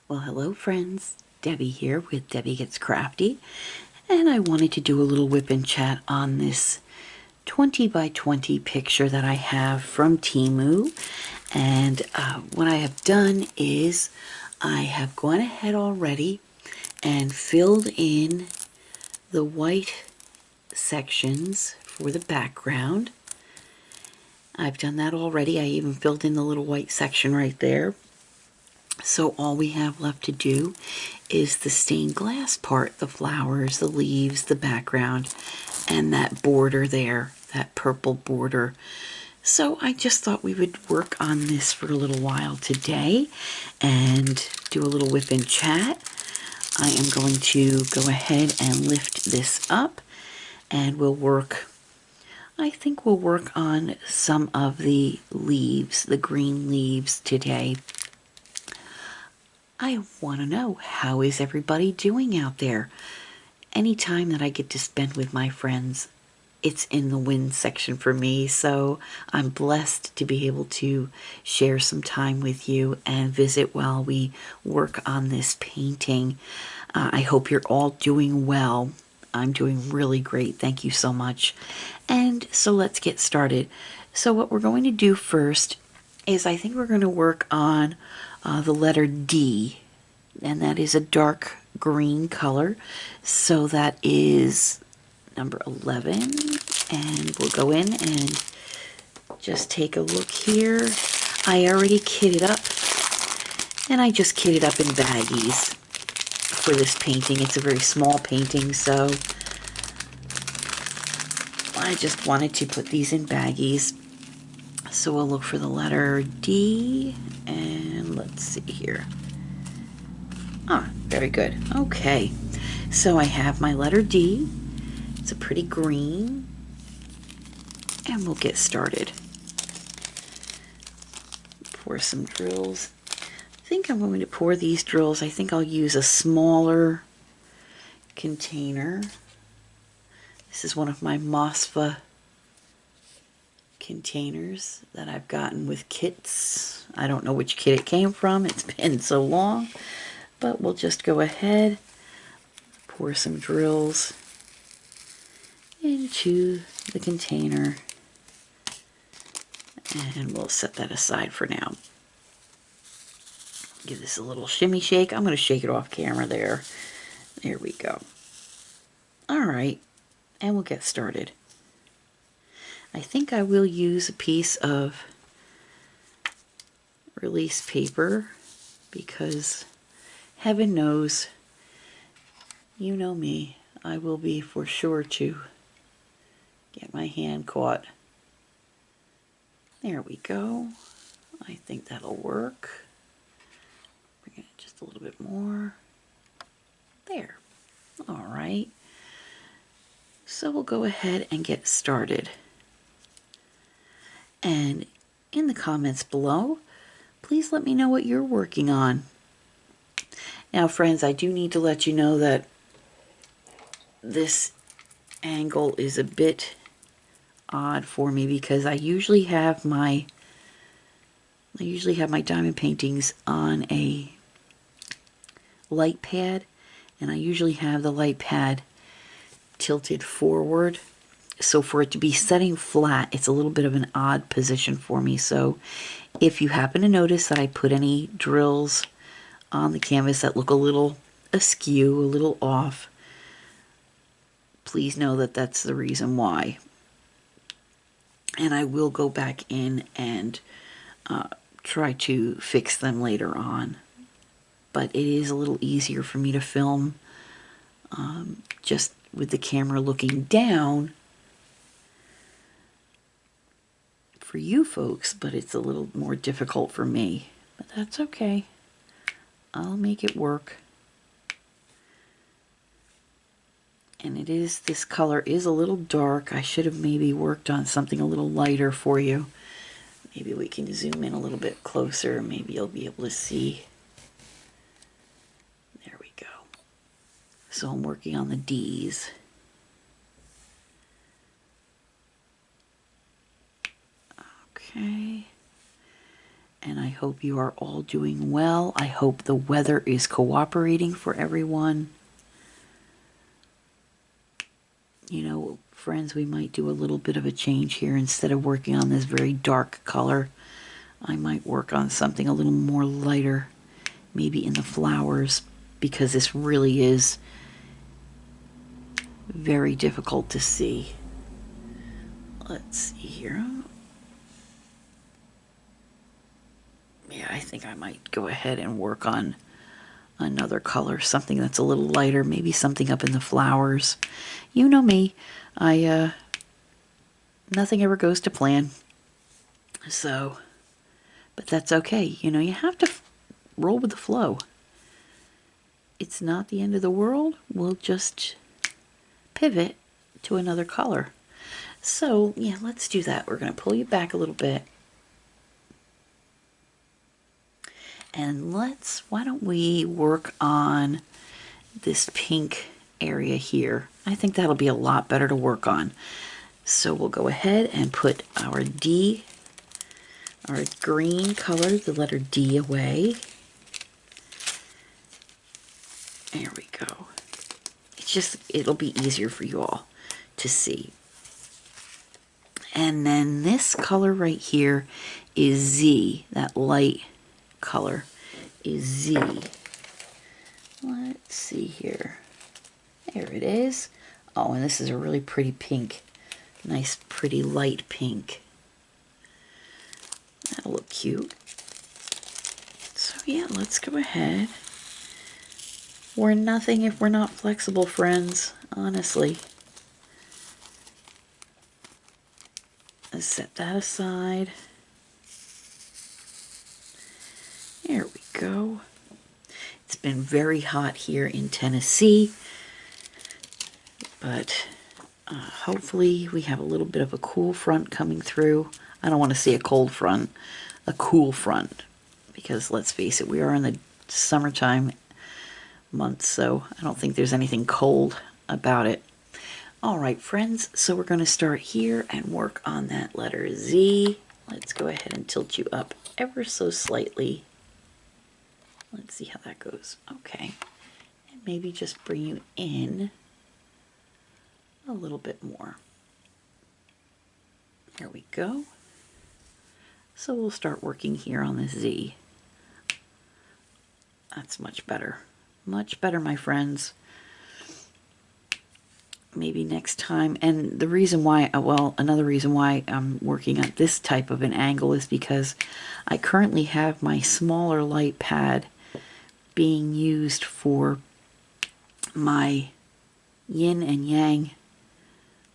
Well, hello friends, Debbie here with Debbie Gets Crafty, and I wanted to do a little whip and chat on this 20 by 20 picture that I have from Temu. And what I have done is I have gone ahead already and filled in the white sections for the background. I've done that already. I even filled in the little white section right there. So all we have left to do is the stained glass part, the flowers, the leaves, the background, and that border there, that purple border. So I just thought we would work on this for a little while today and do a little whip and chat. I am going to go ahead and lift this up and I think we'll work on some of the leaves, the green leaves today. I want to know, how is everybody doing out there? Any time that I get to spend with my friends, it's in the win section for me, so I'm blessed to be able to share some time with you and visit while we work on this painting. I hope you're all doing well. I'm doing really great. Thank you so much. And so let's get started. So what we're going to do first is I think we're going to work on the letter D, and that is a dark green color. So that is number 11, and we'll go in and just take a look here. I already kitted up, and I just kitted up in baggies for this painting. It's a very small painting, so I just wanted to put these in baggies. So we'll look for the letter D, and let's see here. Ah, very good. Okay, so I have my letter D. It's a pretty green, and we'll get started. Pour some drills. I think I'm going to pour these drills. I think I'll use a smaller container. This is one of my Mosfa containers that I've gotten with kits. I don't know which kit it came from. It's been so long. But we'll just go ahead, pour some drills into the container, and we'll set that aside for now. Give this a little shimmy shake. I'm going to shake it off camera there. There we go. All right, and we'll get started. I think I will use a piece of release paper because heaven knows, you know me, I will be for sure to get my hand caught. There we go. I think that'll work. Bring it just a little bit more. There. All right. So we'll go ahead and get started. And in the comments below, please let me know what you're working on. Now, friends, I do need to let you know that this angle is a bit odd for me because I usually have my diamond paintings on a light pad, and I usually have the light pad tilted forward. So for it to be setting flat, it's a little bit of an odd position for me. So if you happen to notice that I put any drills on the canvas that look a little askew, a little off, please know that that's the reason why. And I will go back in and try to fix them later on. But it is a little easier for me to film just with the camera looking down for you folks, but it's a little more difficult for me. But that's okay. I'll make it work. And it is, this color is a little dark. I should have maybe worked on something a little lighter for you. Maybe we can zoom in a little bit closer. Maybe you'll be able to see. There we go. So I'm working on the D's. Okay. and I hope you are all doing well. I hope the weather is cooperating for everyone. You know, friends, we might do a little bit of a change here. Instead of working on this very dark color, I might work on something a little more lighter, maybe in the flowers, because this really is very difficult to see. Let's see here. Yeah, I think I might go ahead and work on another color, something that's a little lighter, maybe something up in the flowers. You know me, nothing ever goes to plan. So, but that's okay. You know, you have to roll with the flow. It's not the end of the world. We'll just pivot to another color. So, yeah, let's do that. We're going to pull you back a little bit. And why don't we work on this pink area here. I think that'll be a lot better to work on. So we'll go ahead and put our D, our green color, the letter D away. There we go. It'll be easier for you all to see. And then this color right here is Z, that light color is Z. Let's see here. There it is. Oh, and this is a really pretty pink. Nice, pretty light pink. That'll look cute. So yeah, let's go ahead. We're nothing if we're not flexible, friends. Honestly. Let's set that aside. There we go. It's been very hot here in Tennessee, but hopefully we have a little bit of a cool front coming through. I don't want to say a cold front, a cool front, because let's face it, we are in the summertime months, so I don't think there's anything cold about it. All right, friends, so we're going to start here and work on that letter Z. Let's go ahead and tilt you up ever so slightly. Let's see how that goes. Okay. And maybe just bring you in a little bit more. There we go. So we'll start working here on this Z. That's much better. Much better, my friends. Maybe next time. And the reason why, well, another reason why I'm working at this type of an angle is because I currently have my smaller light pad being used for my yin and yang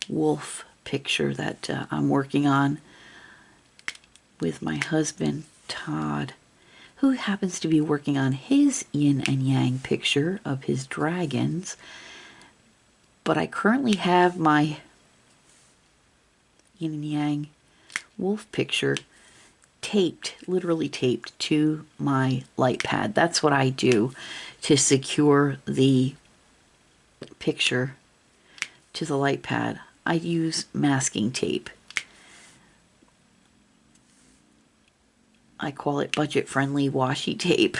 wolf picture that I'm working on with my husband Todd, who happens to be working on his yin and yang picture of his dragons. But I currently have my yin and yang wolf picture taped, literally taped to my light pad. That's what I do to secure the picture to the light pad. I use masking tape. I call it budget-friendly washi tape.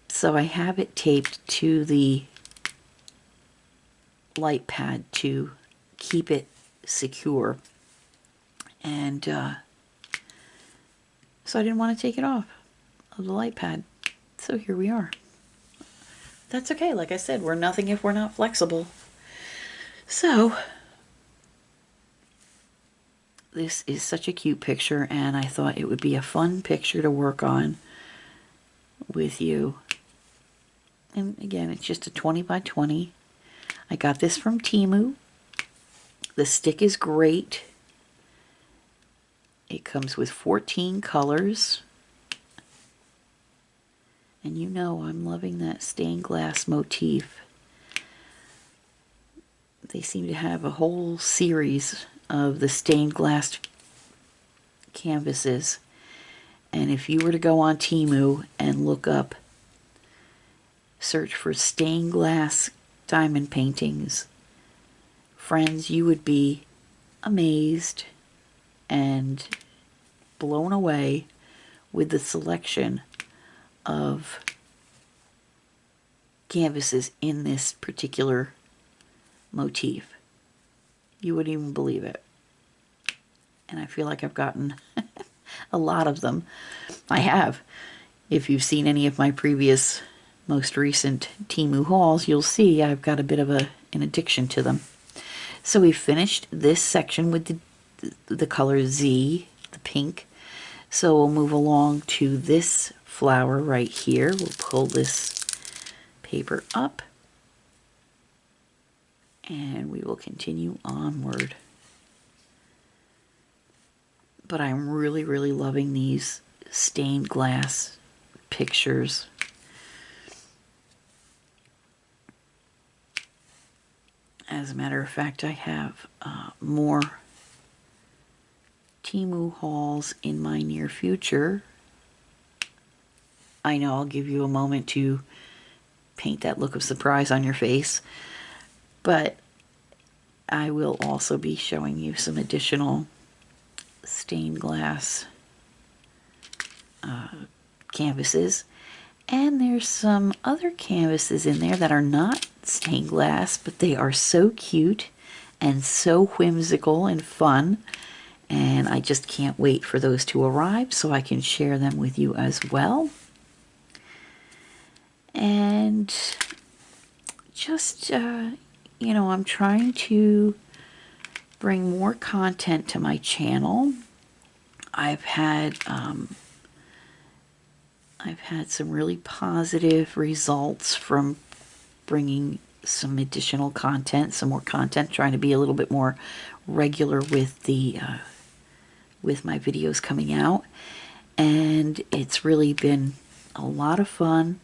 So I have it taped to the light pad to keep it secure. And so I didn't want to take it off of the light pad. So here we are. That's okay. Like I said, we're nothing if we're not flexible. So this is such a cute picture, and I thought it would be a fun picture to work on with you. And again, it's just a 20 by 20. I got this from Temu. The stick is great. It comes with 14 colors. And you know I'm loving that stained glass motif. They seem to have a whole series of the stained glass canvases. And if you were to go on Temu and look up, search for stained glass diamond paintings, friends, you would be amazed and blown away with the selection of canvases in this particular motif. You wouldn't even believe it. And I feel like I've gotten a lot of them. I have. If you've seen any of my previous, most recent Temu hauls, you'll see I've got a bit of an addiction to them. So we finished this section with the color Z, the pink. So we'll move along to this flower right here. We'll pull this paper up and we will continue onward. But I'm really, really loving these stained glass pictures. As a matter of fact, I have more Temu hauls in my near future. I know I'll give you a moment to paint that look of surprise on your face, but I will also be showing you some additional stained glass canvases, and there's some other canvases in there that are not stained glass, but they are so cute and so whimsical and fun, and I just can't wait for those to arrive so I can share them with you as well. And just you know, I'm trying to bring more content to my channel. I've had some really positive results from bringing some additional content, some more content, trying to be a little bit more regular with the with my videos coming out, and it's really been a lot of fun,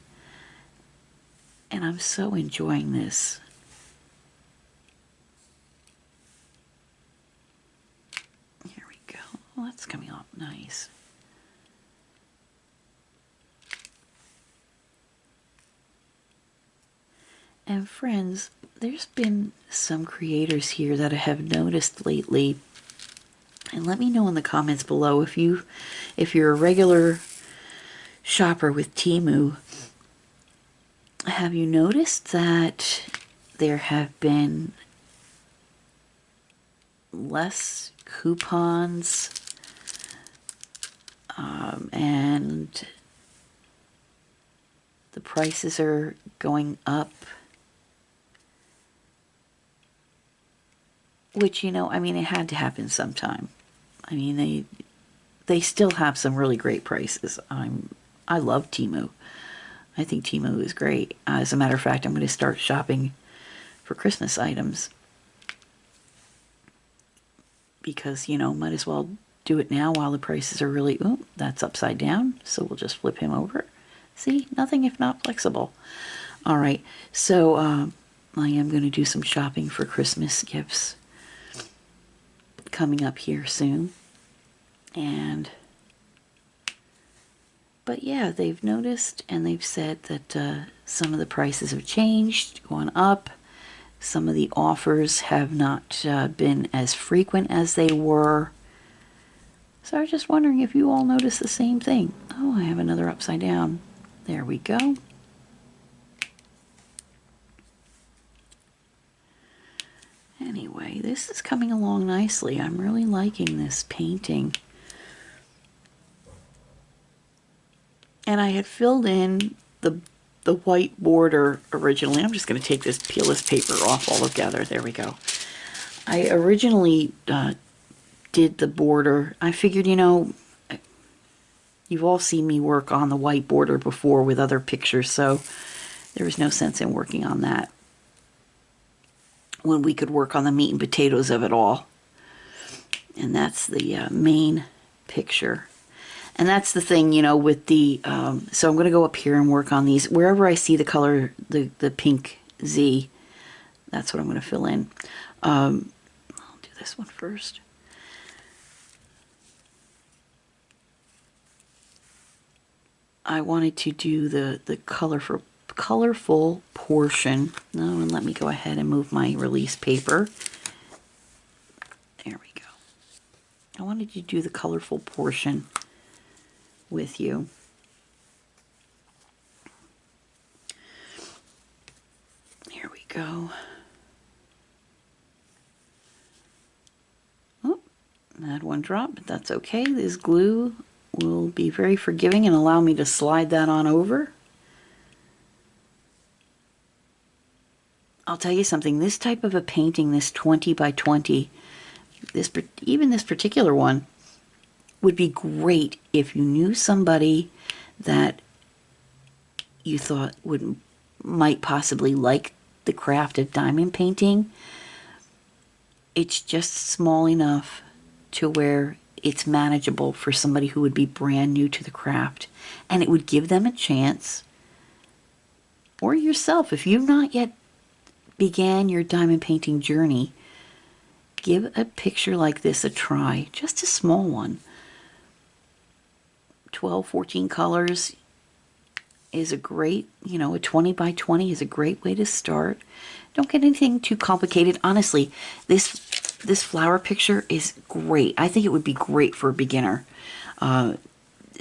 and I'm so enjoying this. Here we go. Well, that's coming out nice. And friends, there's been some creators here that I have noticed lately, and let me know in the comments below if you're a regular shopper with Temu, have you noticed that there have been less coupons and the prices are going up? Which, you know, I mean, it had to happen sometime. I mean, they still have some really great prices. I love Temu. I think Temu is great. As a matter of fact, I'm going to start shopping for Christmas items because, you know, might as well do it now while the prices are really, ooh, that's upside down. So we'll just flip him over. See, nothing if not flexible. All right, so I am going to do some shopping for Christmas gifts coming up here soon. But yeah, they've noticed and they've said that some of the prices have changed, gone up. Some of the offers have not been as frequent as they were. So I was just wondering if you all notice the same thing. Oh, I have another upside down. There we go. Anyway, this is coming along nicely. I'm really liking this painting. And I had filled in the white border originally. I'm just going to take this, peel this paper off altogether. There we go. I originally did the border. I figured, you know, you've all seen me work on the white border before with other pictures, so there was no sense in working on that when we could work on the meat and potatoes of it all. And that's the main picture. And that's the thing, you know, with the, so I'm going to go up here and work on these. Wherever I see the color, the pink Z, that's what I'm going to fill in. I'll do this one first. I wanted to do the colorful portion. No, and let me go ahead and move my release paper. There we go. I wanted to do the colorful portion with you. Here we go. Oh, I had one drop, but that's okay. This glue will be very forgiving and allow me to slide that on over. I'll tell you something, this type of a painting, this 20 by 20, even this particular one, would be great if you knew somebody that you thought might possibly like the craft of diamond painting. It's just small enough to where it's manageable for somebody who would be brand new to the craft, and it would give them a chance, or yourself, if you've not yet began your diamond painting journey, give a picture like this a try, just a small one. 12, 14 colors is a great, a 20 by 20 is a great way to start. Don't get anything too complicated. Honestly, this flower picture is great. I think it would be great for a beginner.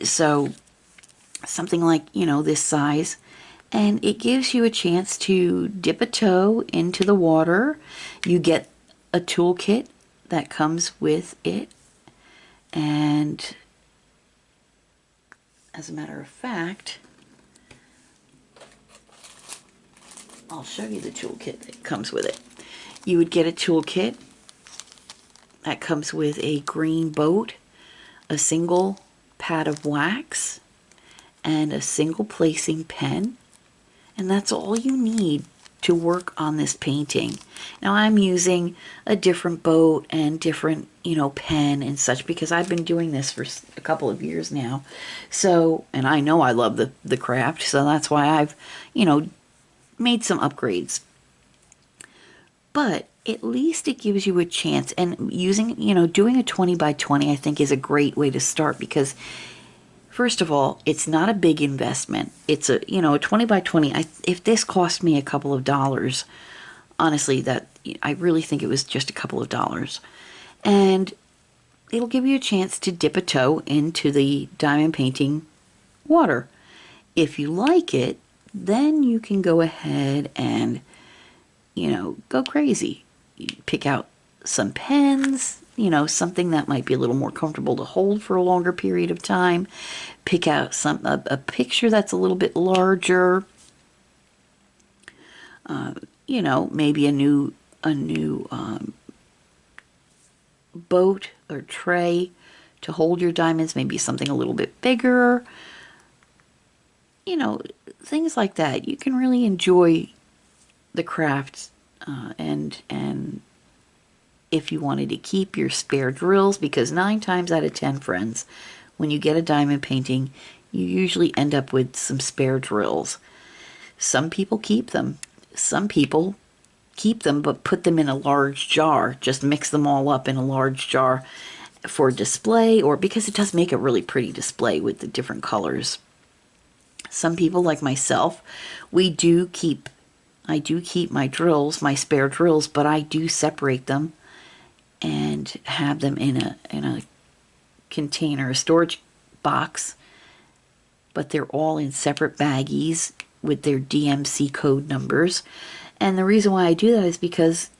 So something like, this size, and it gives you a chance to dip a toe into the water. You get a toolkit that comes with it, and as a matter of fact, I'll show you the toolkit that comes with it. You would get a toolkit that comes with a green boat, a single pad of wax, and a single placing pen. And that's all you need to work on this painting. Now I'm using a different boat and different, pen and such, because I've been doing this for a couple of years now. So, and I know I love the craft, so that's why I've, made some upgrades. But at least it gives you a chance, and using, doing a 20 by 20 I think is a great way to start, because first of all, it's not a big investment. It's a 20 by 20. If this cost me a couple of dollars, honestly, that I really think it was just a couple of dollars. And it'll give you a chance to dip a toe into the diamond painting water. If you like it, then you can go ahead and, go crazy. You pick out some pens, something that might be a little more comfortable to hold for a longer period of time. Pick out a picture that's a little bit larger. Maybe a new boat or tray to hold your diamonds. Maybe something a little bit bigger. Things like that. You can really enjoy the craft, and if you wanted to keep your spare drills, because 9 times out of 10, friends, when you get a diamond painting, you usually end up with some spare drills. Some people keep them. Some people keep them but put them in a large jar. Just mix them all up in a large jar for display, or because it does make a really pretty display with the different colors. Some people, like myself, I do keep my drills, my spare drills, but I do separate them and have them in a container, a storage box, but they're all in separate baggies with their DMC code numbers. And the reason why I do that is because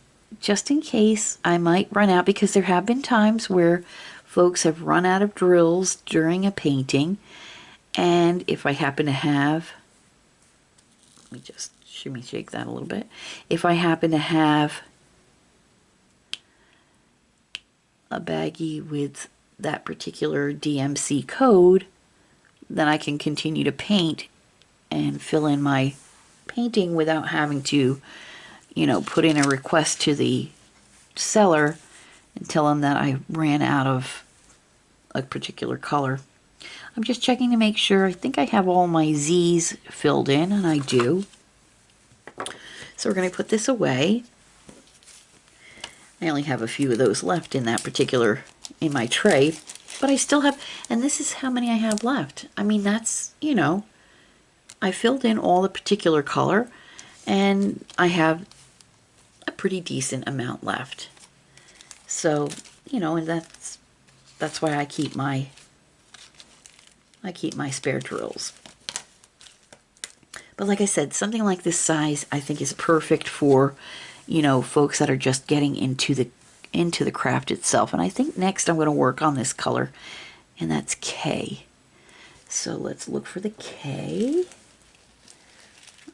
just in case I might run out, because there have been times where folks have run out of drills during a painting, and if I happen to have, let me just shimmy shake that a little bit. If I happen to have a baggie with that particular DMC code, then I can continue to paint and fill in my painting without having to, put in a request to the seller and tell them that I ran out of a particular color. I'm just checking to make sure. I think I have all my Z's filled in, and I do. So we're going to put this away. I only have a few of those left in in my tray, but I still have, and this is how many I have left. I mean, that's, I filled in all the particular color, and I have a pretty decent amount left. So, and that's why I keep my I keep my spare drills. But like I said, something like this size I think is perfect for, you know, folks that are just getting into the craft itself. And I think next I'm going to work on this color, and that's K. So let's look for the K.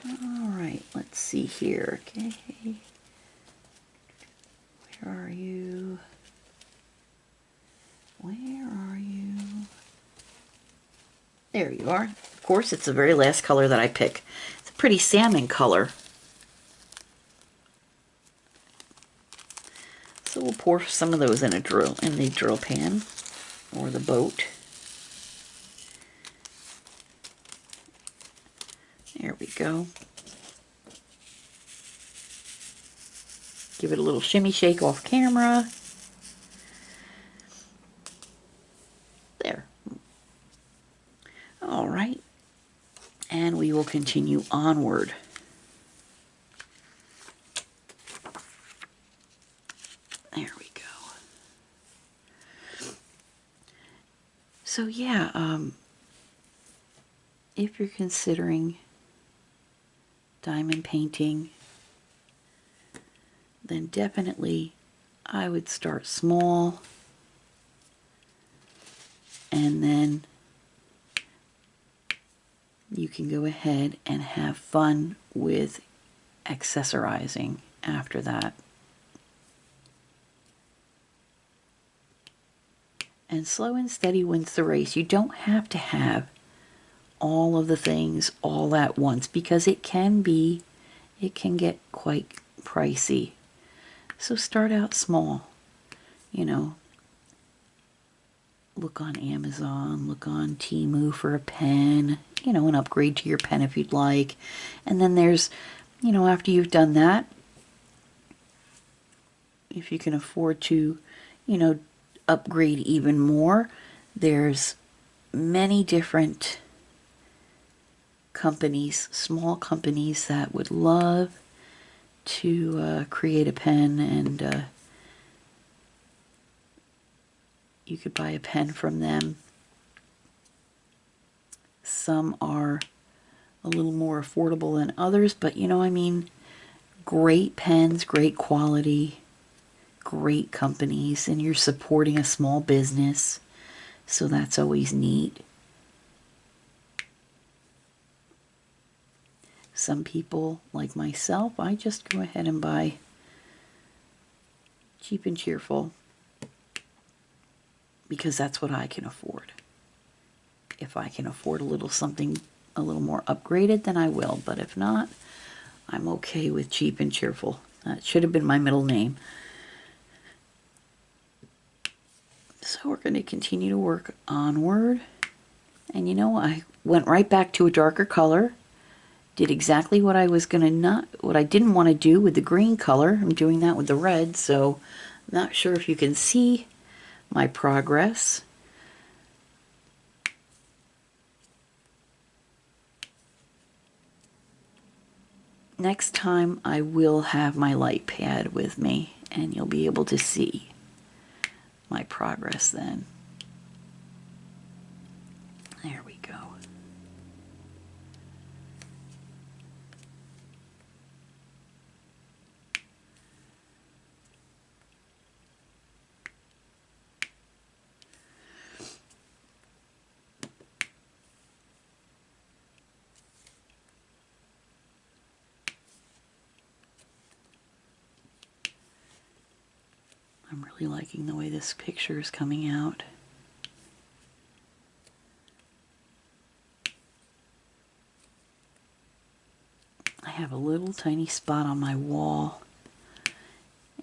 All right, let's see here. K. Where are you? Where are you? There you are. Of course, it's the very last color that I pick. It's a pretty salmon color. So we'll pour some of those in the drill pan or the boat. There we go. Give it a little shimmy shake off camera. There. All right. And we will continue onward. There we go. So yeah, if you're considering diamond painting, then definitely I would start small, and then you can go ahead and have fun with accessorizing after that. And slow and steady wins the race. You don't have to have all of the things all at once, because it can get quite pricey. So start out small, you know. Look on Amazon, look on Temu for a pen, you know, an upgrade to your pen if you'd like. And then there's, you know, after you've done that, if you can afford to, you know, upgrade even more, there's many different companies, small companies that would love to create a pen, and you could buy a pen from them. Some are a little more affordable than others, but you know, I mean, great pens, great quality, great companies, and you're supporting a small business, so that's always neat. Some people, like myself, I just go ahead and buy cheap and cheerful because that's what I can afford. If I can afford a little something a little more upgraded, then I will, but if not, I'm okay with cheap and cheerful. That should have been my middle name. So we're going to continue to work onward. And you know, I went right back to a darker color. Did exactly what I was going to what I didn't want to do with the green color. I'm doing that with the red, so I'm not sure if you can see my progress. Next time I will have my light pad with me, and you'll be able to see my progress then. There we go. I'm really liking the way this picture is coming out. I have a little tiny spot on my wall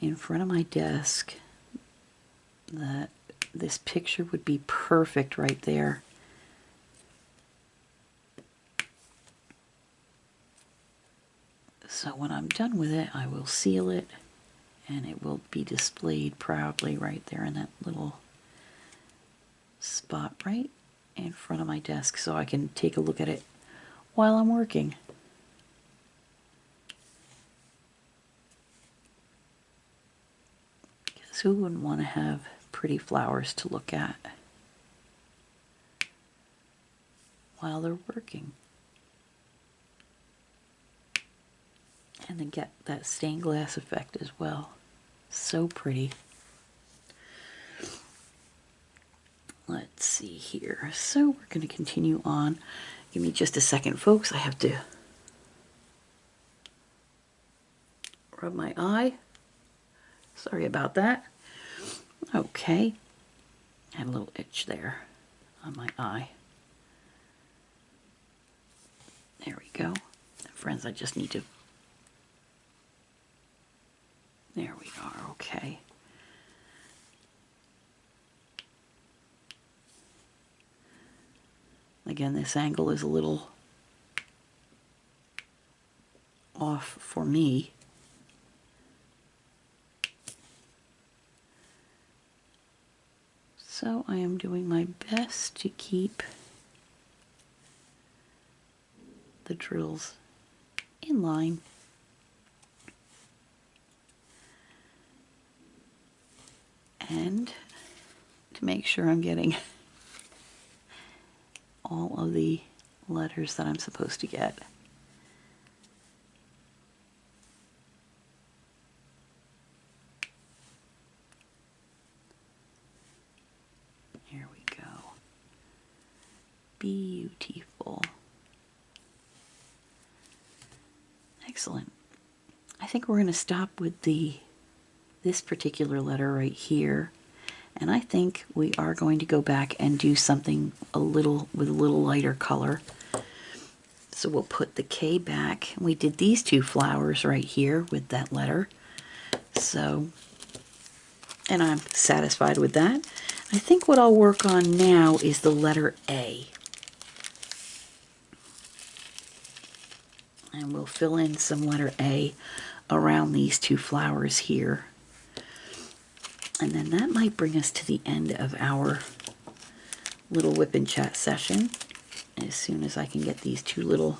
in front of my desk that this picture would be perfect right there. So when I'm done with it, I will seal it, and it will be displayed proudly right there in that little spot right in front of my desk, so I can take a look at it while I'm working. Because who wouldn't want to have pretty flowers to look at? while they're working. And then get that stained glass effect as well. So pretty. Let's see here. So we're going to continue on. Give me just a second, folks. I have to rub my eye. Sorry about that. Okay. Had a little itch there on my eye. There we go. Friends, I just need to... There we are. Okay. Again, this angle is a little off for me. So I am doing my best to keep the drills in line. And to make sure I'm getting all of the letters that I'm supposed to get. Here we go. Beautiful. Excellent. I think we're going to stop with this particular letter right here. And I think we are going to go back and do something with a little lighter color. So we'll put the K back. We did these two flowers right here with that letter. So, and I'm satisfied with that. I think what I'll work on now is the letter A. And we'll fill in some letter A around these two flowers here. And then that might bring us to the end of our little WIP and Chat session. As soon as I can get these two little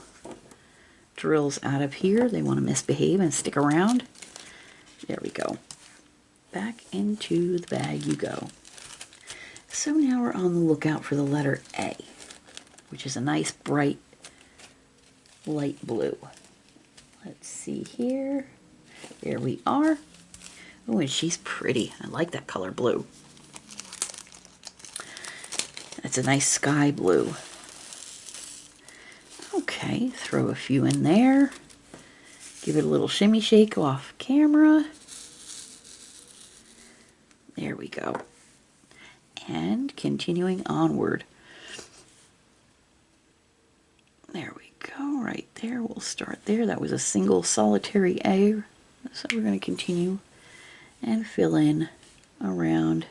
drills out of here, they want to misbehave and stick around. There we go. Back into the bag you go. So now we're on the lookout for the letter A, which is a nice bright light blue. Let's see here. There we are. Oh, and she's pretty. I like that color blue. That's a nice sky blue. Okay, throw a few in there. Give it a little shimmy shake off camera. There we go. And continuing onward. There we go, right there. We'll start there. That was a single solitary A. So we're going to continue and fill in around.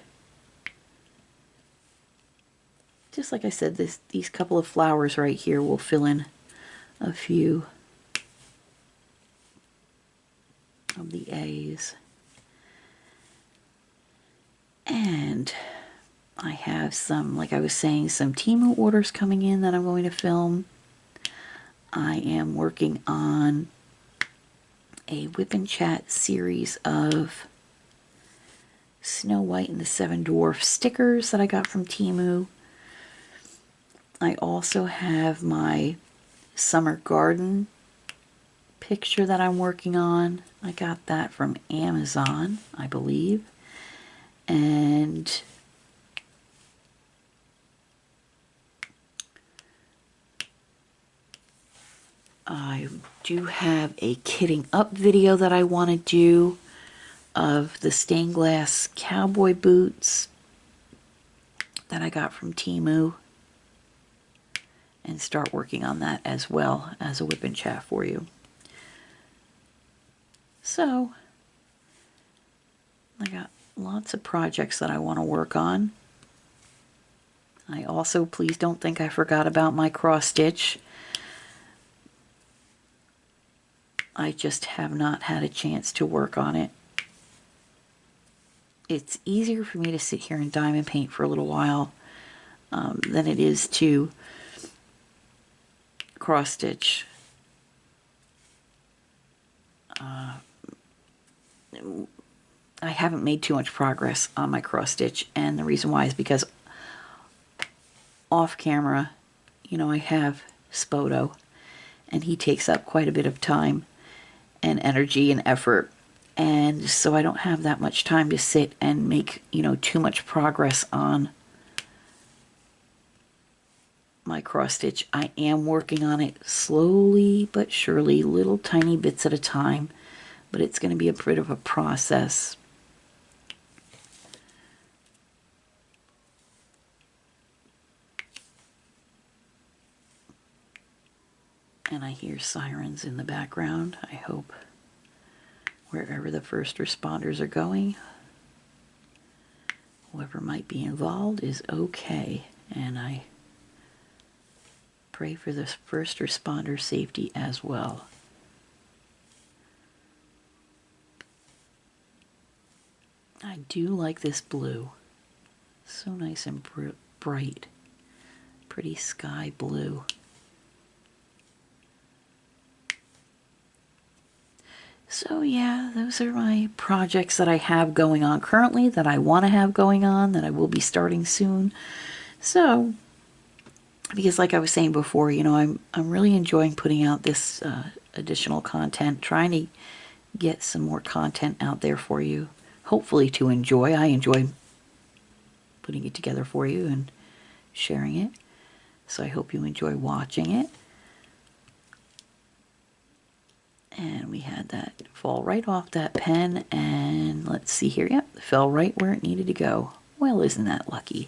Just like I said, these couple of flowers right here will fill in a few of the A's. And I have some, like I was saying, some Temu orders coming in that I'm going to film. I am working on a WIP and Chat series of Snow White and the Seven Dwarfs stickers that I got from Temu. I also have my summer garden picture that I'm working on. I got that from Amazon, I believe. And I do have a kitting up video that I want to do of the stained glass cowboy boots that I got from Temu, and start working on that as well as a WIP and Chat for you. So I got lots of projects that I want to work on. I also, please don't think I forgot about my cross stitch. I just have not had a chance to work on it. It's easier for me to sit here and diamond paint for a little while than it is to cross stitch. I haven't made too much progress on my cross stitch, and the reason why is because off camera, you know, I have Spoto, and he takes up quite a bit of time and energy and effort. And so I don't have that much time to sit and make, you know, too much progress on my cross stitch. I am working on it slowly but surely, little tiny bits at a time, but it's going to be a bit of a process. And I hear sirens in the background. I hope wherever the first responders are going, whoever might be involved is okay. And I pray for the first responder safety as well. I do like this blue. So nice and bright. Pretty sky blue. So yeah, those are my projects that I have going on currently, that I want to have going on, that I will be starting soon. So, because like I was saying before, you know, I'm really enjoying putting out this additional content, trying to get some more content out there for you, hopefully to enjoy. I enjoy putting it together for you and sharing it. So I hope you enjoy watching it. And we had that fall right off that pen, and let's see here. Yep, it fell right where it needed to go. Well, isn't that lucky?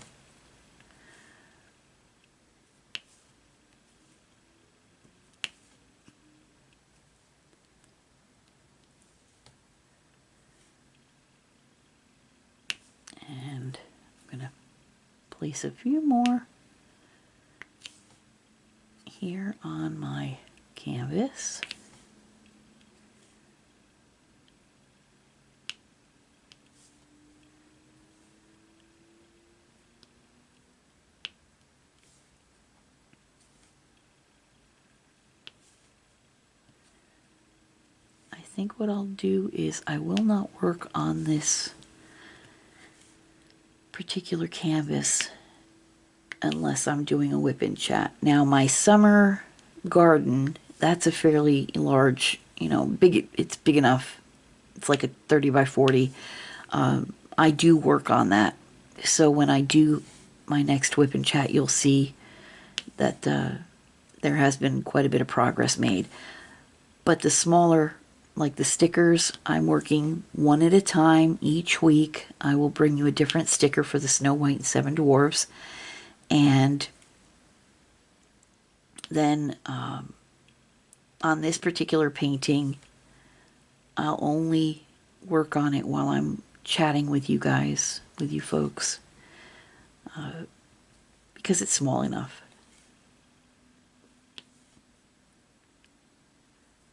And I'm going to place a few more here on my canvas. I think what I'll do is I will not work on this particular canvas unless I'm doing a WIP chat. Now my summer garden, that's a fairly large, you know, big, it's big enough. It's like a 30 by 40. I do work on that. So when I do my next WIP chat, you'll see that there has been quite a bit of progress made. But the smaller, like the stickers, I'm working one at a time each week. I will bring you a different sticker for the Snow White and Seven Dwarfs. And then on this particular painting, I'll only work on it while I'm chatting with you guys, with you folks, because it's small enough.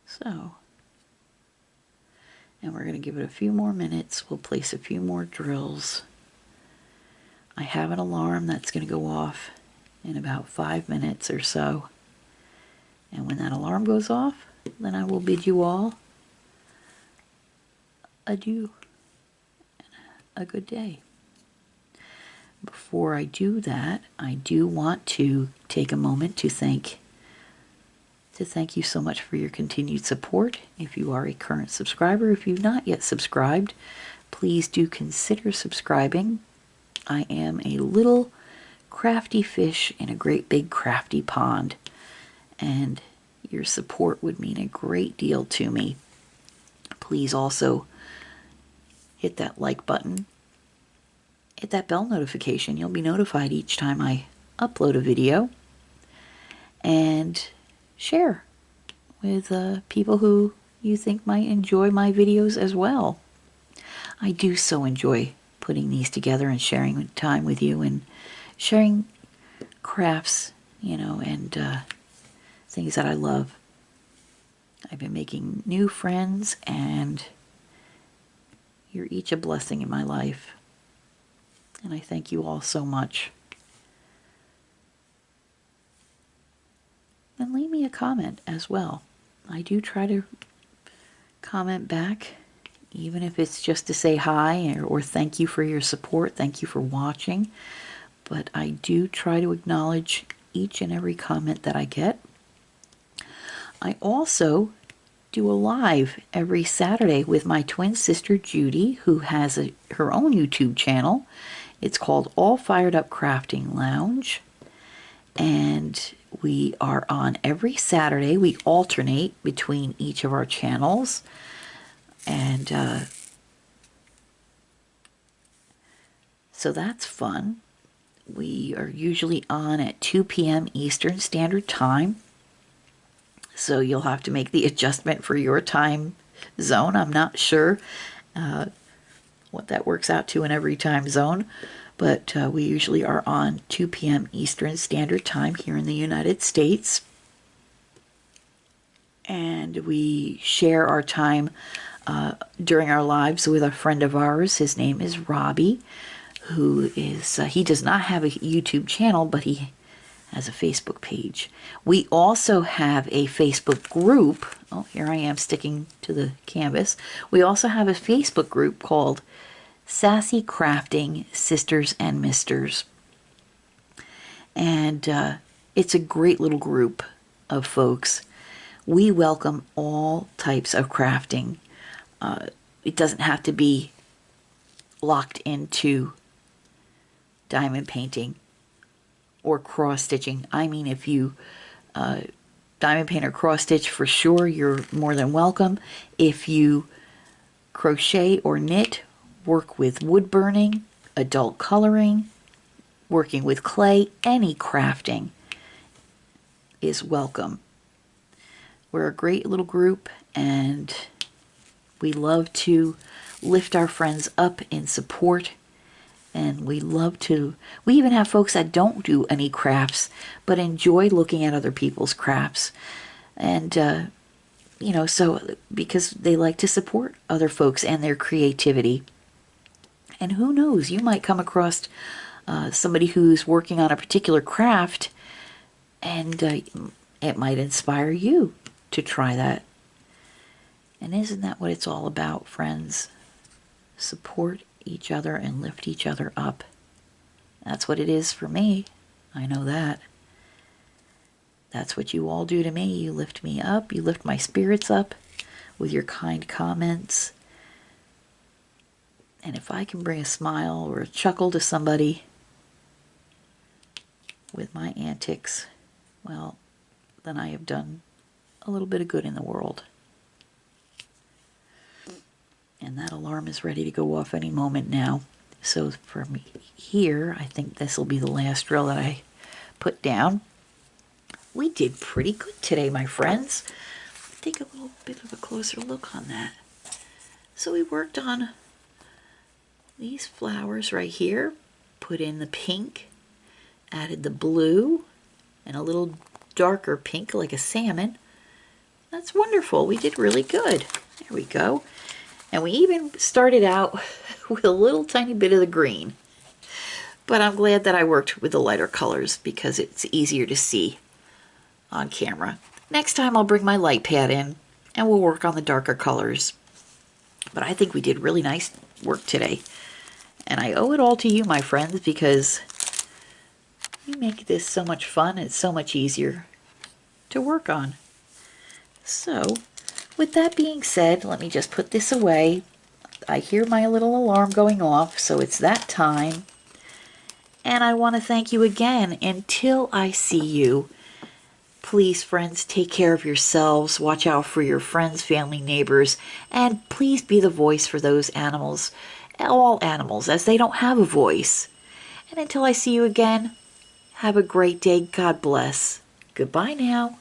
So, and we're going to give it a few more minutes. We'll place a few more drills. I have an alarm that's going to go off in about 5 minutes or so. And when that alarm goes off, then I will bid you all adieu and a good day. Before I do that, I do want to take a moment to thank you so much for your continued support. If you are a current subscriber, if you've not yet subscribed, please do consider subscribing. I am a little crafty fish in a great big crafty pond, and your support would mean a great deal to me. Please also hit that like button, hit that bell notification. You'll be notified each time I upload a video, and share with people who you think might enjoy my videos as well. I do so enjoy putting these together and sharing time with you and sharing crafts, you know, and things that I love. I've been making new friends, and you're each a blessing in my life. And I thank you all so much. And leave me a comment as well. I do try to comment back, even if it's just to say hi or thank you for your support, thank you for watching. But I do try to acknowledge each and every comment that I get. I also do a live every Saturday with my twin sister Judy, who has her own YouTube channel. It's called All Fired Up Crafting Lounge, and we are on every Saturday. We alternate between each of our channels, and so that's fun. We are usually on at 2 p.m. Eastern Standard Time, so you'll have to make the adjustment for your time zone. I'm not sure what that works out to in every time zone, but we usually are on 2 p.m. Eastern Standard Time here in the United States. And we share our time during our lives with a friend of ours. His name is Robbie, who is, he does not have a YouTube channel, but he has a Facebook page. We also have a Facebook group. Oh, here I am sticking to the canvas. We also have a Facebook group called Sassy Crafting Sisters and Misters. And it's a great little group of folks. We welcome all types of crafting. It doesn't have to be locked into diamond painting or cross stitching. I mean, if you diamond paint or cross stitch, for sure, you're more than welcome. If you crochet or knit, work with wood burning, adult coloring, working with clay, any crafting is welcome. We're a great little group, and we love to lift our friends up in support. And we even have folks that don't do any crafts, but enjoy looking at other people's crafts. And, you know, so because they like to support other folks and their creativity. And who knows, you might come across somebody who's working on a particular craft, and it might inspire you to try that. And isn't that what it's all about, friends? Support each other and lift each other up. That's what it is for me. I know that. That's what you all do to me. You lift me up. You lift my spirits up with your kind comments. And if I can bring a smile or a chuckle to somebody with my antics, well, then I have done a little bit of good in the world. And that alarm is ready to go off any moment now. So from here, I think this will be the last row that I put down. We did pretty good today, my friends. Take a little bit of a closer look on that. So we worked on these flowers right here, put in the pink, added the blue, and a little darker pink like a salmon. That's wonderful. We did really good. There we go. And we even started out with a little tiny bit of the green. But I'm glad that I worked with the lighter colors because it's easier to see on camera. Next time I'll bring my light pad in and we'll work on the darker colors. But I think we did really nice work today. And I owe it all to you, my friends, because you make this so much fun. It's so much easier to work on. So, with that being said, let me just put this away. I hear my little alarm going off, so it's that time. And I want to thank you again. Until I see you, please, friends, take care of yourselves. Watch out for your friends, family, neighbors, and please be the voice for those animals, all animals, as they don't have a voice. And until I see you again, have a great day. God bless. Goodbye now.